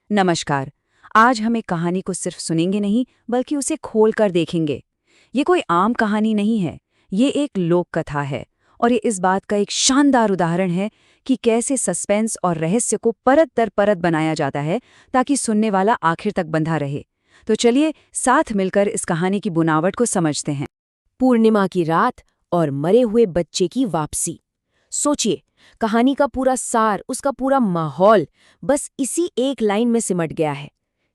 नमस्कार। आज हम एक कहानी को सिर्फ सुनेंगे नहीं बल्कि उसे खोल कर देखेंगे। ये कोई आम कहानी नहीं है, ये एक लोक कथा है। और ये इस बात का एक शानदार उदाहरण है कि कैसे सस्पेंस और रहस्य को परत दर परत बनाया जाता है ताकि सुनने वाला आखिर तक बंधा रहे। तो चलिए साथ मिलकर इस कहानी की बुनावट को समझते हैं। पूर्णिमा की रात और मरे हुए बच्चे की वापसी। सोचिए, कहानी का पूरा सार, उसका पूरा माहौल बस इसी एक लाइन में सिमट गया है।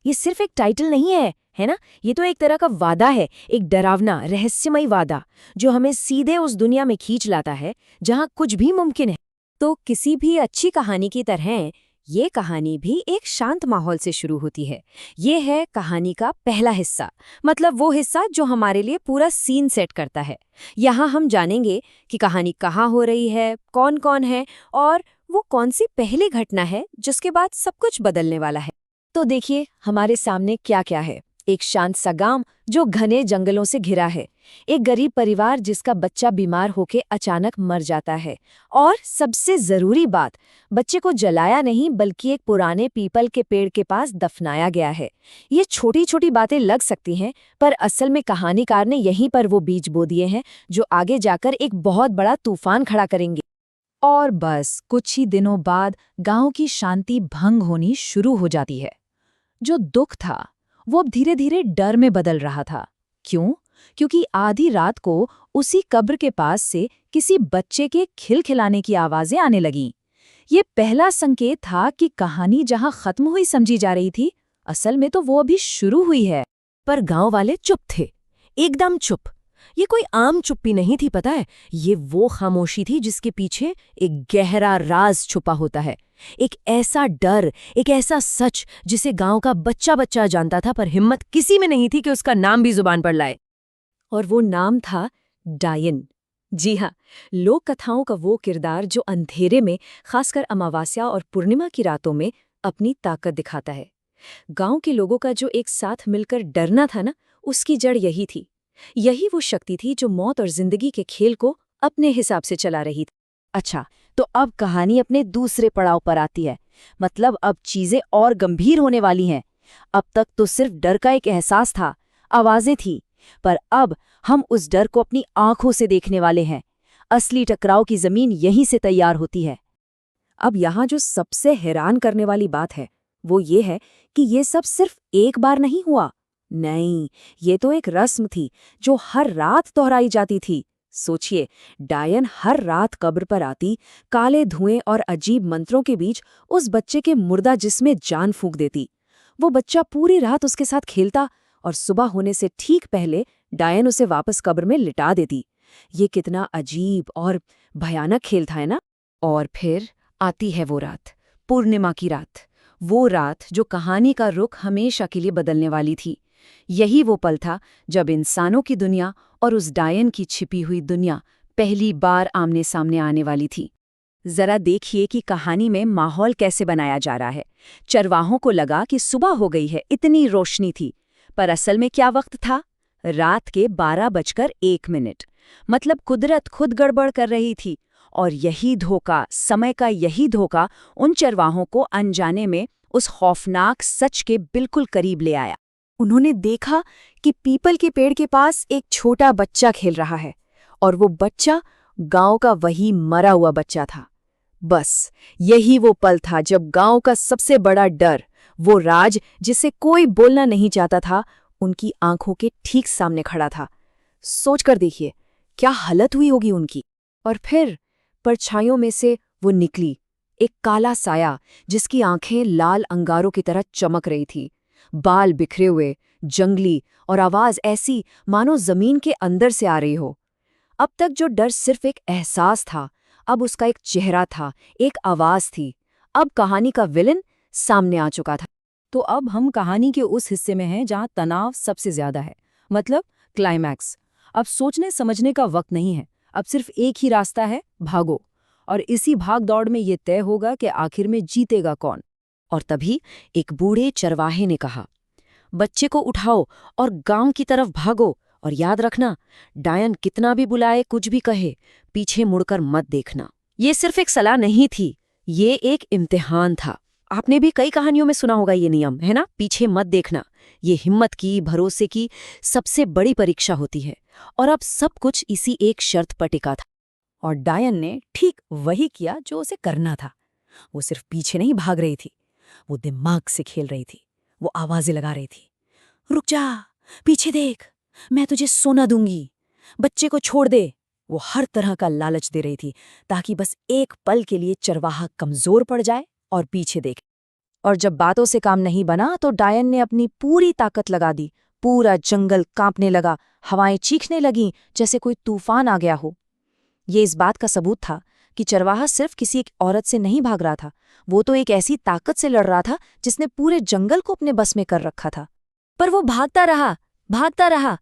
ये सिर्फ एक टाइटल नहीं है ना? ये तो एक तरह का वादा है, एक डरावना रहस्यमय वादा जो हमें सीधे उस दुनिया में खींच लाता है जहां कुछ भी मुमकिन है। तो किसी भी अच्छी कहानी की तरह ये कहानी भी एक शांत माहौल से शुरू होती है। ये है कहानी का पहला हिस्सा, मतलब वो हिस्सा जो हमारे लिए पूरा सीन सेट करता है। यहाँ हम जानेंगे कि कहानी कहाँ हो रही है, कौन कौन है और वो कौन सी पहली घटना है जिसके बाद सब कुछ बदलने वाला है। तो देखिए हमारे सामने क्या क्या है। एक शांत सा गांव जो घने जंगलों से घिरा है, एक गरीब परिवार जिसका बच्चा बीमार होके अचानक मर जाता है, और सबसे जरूरी बात, बच्चे को जलाया नहीं बल्कि एक पुराने पीपल के पेड़ के पास दफनाया गया है। ये छोटी छोटी बातें लग सकती हैं, पर असल में कहानीकार ने यहीं पर वो बीज बो दिए हैं जो आगे जाकर एक बहुत बड़ा तूफान खड़ा करेंगे। और बस कुछ ही दिनों बाद गांव की शांति भंग होनी शुरू हो जाती है। जो दुख था वो अब धीरे धीरे डर में बदल रहा था। क्यों? क्योंकि आधी रात को उसी कब्र के पास से किसी बच्चे के खिलखिलाने की आवाजें आने लगीं। ये पहला संकेत था कि कहानी जहां खत्म हुई समझी जा रही थी, असल में तो वो अभी शुरू हुई है। पर गांव वाले चुप थे, एकदम चुप। ये कोई आम चुप्पी नहीं थी, पता है, ये वो खामोशी थी जिसके पीछे एक गहरा राज छुपा होता है। एक ऐसा डर, एक ऐसा सच जिसे गांव का बच्चा बच्चा जानता था, पर हिम्मत किसी में नहीं थी कि उसका नाम भी जुबान पर लाए। और वो नाम था डायन। जी हाँ, लोक कथाओं का वो किरदार जो अंधेरे में, खासकर अमावस्या और पूर्णिमा की रातों में, अपनी ताकत दिखाता है। गांव के लोगों का जो एक साथ मिलकर डरना था ना, उसकी जड़ यही थी। यही वो शक्ति थी जो मौत और जिंदगी के खेल को अपने हिसाब से चला रही थी। अच्छा, तो अब कहानी अपने दूसरे पड़ाव पर आती है। मतलब अब चीजें और गंभीर होने वाली हैं। अब तक तो सिर्फ डर का एक एहसास था, आवाजें थी, पर अब हम उस डर को अपनी आंखों से देखने वाले हैं। असली टकराव की जमीन यहीं से तैयार होती है। अब यहाँ जो सबसे हैरान करने वाली बात है वो ये है कि ये सब सिर्फ एक बार नहीं हुआ। नहीं, ये तो एक रस्म थी जो हर रात दोहराई जाती थी। सोचिए, डायन हर रात कब्र पर आती, काले धुएं और अजीब मंत्रों के बीच उस बच्चे के मुर्दा जिस्म में जान फूंक देती। वो बच्चा पूरी रात उसके साथ खेलता और सुबह होने से ठीक पहले डायन उसे वापस कब्र में लिटा देती। ये कितना अजीब और भयानक खेल था, है ना? और फिर आती है वो रात, पूर्णिमा की रात। वो रात जो कहानी का रुख हमेशा के लिए बदलने वाली थी। यही वो पल था जब इंसानों की दुनिया और उस डायन की छिपी हुई दुनिया पहली बार आमने सामने आने वाली थी। जरा देखिए कि कहानी में माहौल कैसे बनाया जा रहा है। चरवाहों को लगा कि सुबह हो गई है, इतनी रोशनी थी, पर असल में क्या वक्त था? रात के 12:01। मतलब कुदरत खुद गड़बड़ कर रही थी। और यही धोखा, समय का यही धोखा उन चरवाहों को अनजाने में उस खौफनाक सच के बिल्कुल करीब ले आया। उन्होंने देखा कि पीपल के पेड़ के पास एक छोटा बच्चा खेल रहा है, और वो बच्चा गांव का वही मरा हुआ बच्चा था। बस यही वो पल था जब गांव का सबसे बड़ा डर, वो राज जिसे कोई बोलना नहीं चाहता था, उनकी आंखों के ठीक सामने खड़ा था। सोचकर देखिए क्या हालत हुई होगी उनकी। और फिर परछाइयों में से वो निकली, एक काला साया जिसकी आंखें लाल अंगारों की तरह चमक रही थी, बाल बिखरे हुए, जंगली, और आवाज ऐसी मानो जमीन के अंदर से आ रही हो। अब तक जो डर सिर्फ एक एहसास था, अब उसका एक चेहरा था, एक आवाज थी। अब कहानी का विलन सामने आ चुका था। तो अब हम कहानी के उस हिस्से में हैं जहां तनाव सबसे ज्यादा है, मतलब क्लाइमैक्स। अब सोचने समझने का वक्त नहीं है, अब सिर्फ एक ही रास्ता है, भागो। और इसी भाग दौड़ में ये तय होगा कि आखिर में जीतेगा कौन। और तभी एक बूढ़े चरवाहे ने कहा, बच्चे को उठाओ और गांव की तरफ भागो, और याद रखना, डायन कितना भी बुलाए, कुछ भी कहे, पीछे मुड़कर मत देखना। ये सिर्फ एक सलाह नहीं थी, ये एक इम्तिहान था। आपने भी कई कहानियों में सुना होगा ये नियम, है ना, पीछे मत देखना। ये हिम्मत की, भरोसे की सबसे बड़ी परीक्षा होती है। और अब सब कुछ इसी एक शर्त पर टिका था। और डायन ने ठीक वही किया जो उसे करना था। वो सिर्फ पीछे नहीं भाग रही थी, वो दिमाग से खेल रही थी। वो आवाजें लगा रही थी, रुक जा, पीछे देख, मैं तुझे सोना दूंगी, बच्चे को छोड़ दे। वो हर तरह का लालच दे रही थी ताकि बस एक पल के लिए चरवाहा कमजोर पड़ जाए और पीछे देखे। और जब बातों से काम नहीं बना तो डायन ने अपनी पूरी ताकत लगा दी। पूरा जंगल कांपने लगा, हवाएं चीखने लगीं जैसे कोई तूफान आ गया हो। ये इस बात का सबूत था कि चरवाहा सिर्फ किसी एक औरत से नहीं भाग रहा था, वो तो एक ऐसी ताकत से लड़ रहा था जिसने पूरे जंगल को अपने बस में कर रखा था। पर वो भागता रहा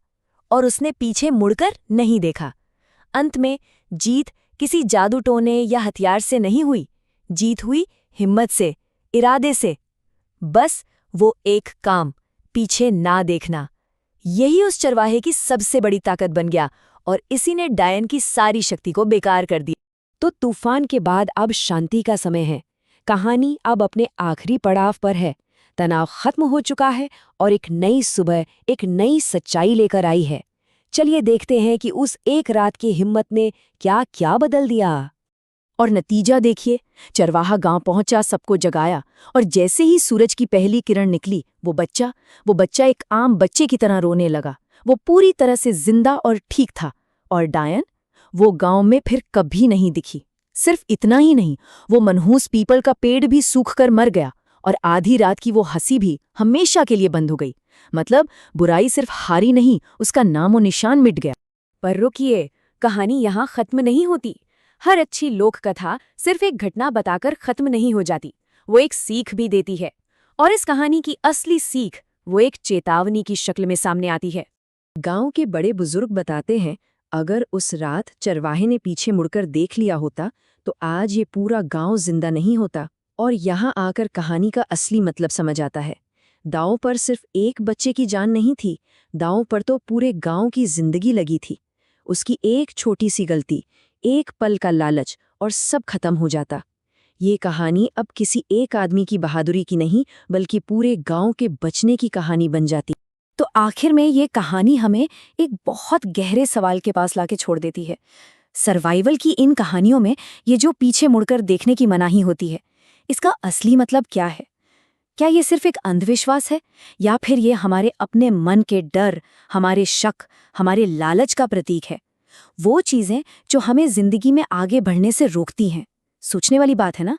और उसने पीछे मुड़कर नहीं देखा। अंत में जीत किसी जादू टोने या हथियार से नहीं हुई, जीत हुई हिम्मत से, इरादे से। बस वो एक काम, पीछे ना देखना, यही उस चरवाहे की सबसे बड़ी ताकत बन गया और इसी ने डायन की सारी शक्ति को बेकार कर दिया। तो तूफान के बाद अब शांति का समय है। कहानी अब अपने आखिरी पड़ाव पर है। तनाव खत्म हो चुका है और एक नई सुबह, एक नई सच्चाई लेकर आई है। चलिए देखते हैं कि उस एक रात की हिम्मत ने क्या क्या बदल दिया। और नतीजा देखिए, चरवाहा गांव पहुंचा, सबको जगाया, और जैसे ही सूरज की पहली किरण निकली, वो बच्चा एक आम बच्चे की तरह रोने लगा। वो पूरी तरह से जिंदा और ठीक था। और डायन, वो गांव में फिर कभी नहीं दिखी। सिर्फ इतना ही नहीं, वो मनहूस पीपल का पेड़ भी सूखकर मर गया और आधी रात की वो हंसी भी हमेशा के लिए बंद हो गई। मतलब बुराई सिर्फ हारी नहीं, उसका नामो निशान मिट गया। पर रुकिए, कहानी यहाँ खत्म नहीं होती। हर अच्छी लोक कथा सिर्फ एक घटना बताकर खत्म नहीं हो जाती, वो एक सीख भी देती है। और इस कहानी की असली सीख वो एक चेतावनी की शक्ल में सामने आती है। गांव के बड़े बुजुर्ग बताते हैं, अगर उस रात चरवाहे ने पीछे मुड़कर देख लिया होता तो आज ये पूरा गांव जिंदा नहीं होता। और यहाँ आकर कहानी का असली मतलब समझ आता है। दांव पर सिर्फ एक बच्चे की जान नहीं थी, दांव पर तो पूरे गांव की जिंदगी लगी थी। उसकी एक छोटी सी गलती, एक पल का लालच और सब खत्म हो जाता। ये कहानी अब किसी एक आदमी की बहादुरी की नहीं, बल्कि पूरे गांव के बचने की कहानी बन जाती। तो आखिर में ये कहानी हमें एक बहुत गहरे सवाल के पास लाके छोड़ देती है। सर्वाइवल की इन कहानियों में ये जो पीछे मुड़कर देखने की मनाही होती है, इसका असली मतलब क्या है? क्या ये सिर्फ एक अंधविश्वास है, या फिर ये हमारे अपने मन के डर, हमारे शक, हमारे लालच का प्रतीक है? वो चीजें जो हमें जिंदगी में आगे बढ़ने से रोकती हैं। सोचने वाली बात है ना?